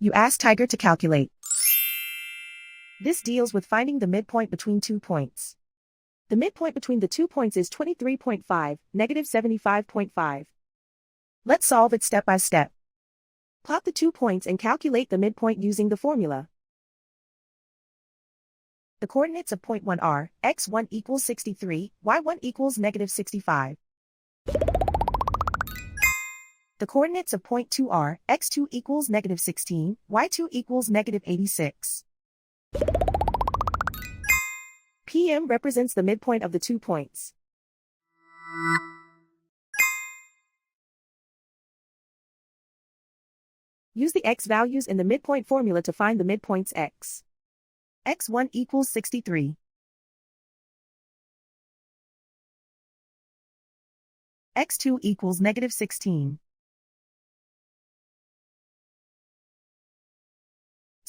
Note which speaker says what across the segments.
Speaker 1: You ask Tiger to calculate. This deals with finding the midpoint between 2 points. The midpoint between the 2 points is 23.5, negative 75.5. Let's solve it step by step. Plot the 2 points and calculate the midpoint using the formula. The coordinates of point 1 are, x1 equals 63, y1 equals negative 65. The coordinates of point 2 are, x2 equals negative 16, y2 equals negative 86. PM represents the midpoint of the 2 points. Use the x values in the midpoint formula to find the midpoints x. x1 equals 63. x2 equals negative 16.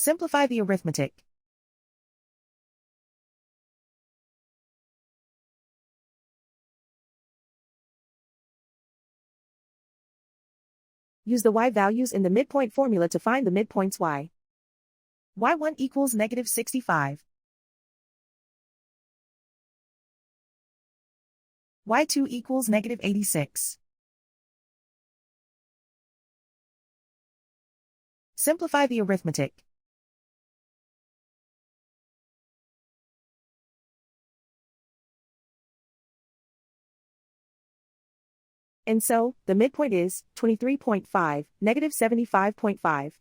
Speaker 1: Simplify the arithmetic. Use the y values in the midpoint formula to find the midpoints y. y1 equals negative 65. y2 equals negative 86. Simplify the arithmetic. And so, the midpoint is 23.5, negative 75.5.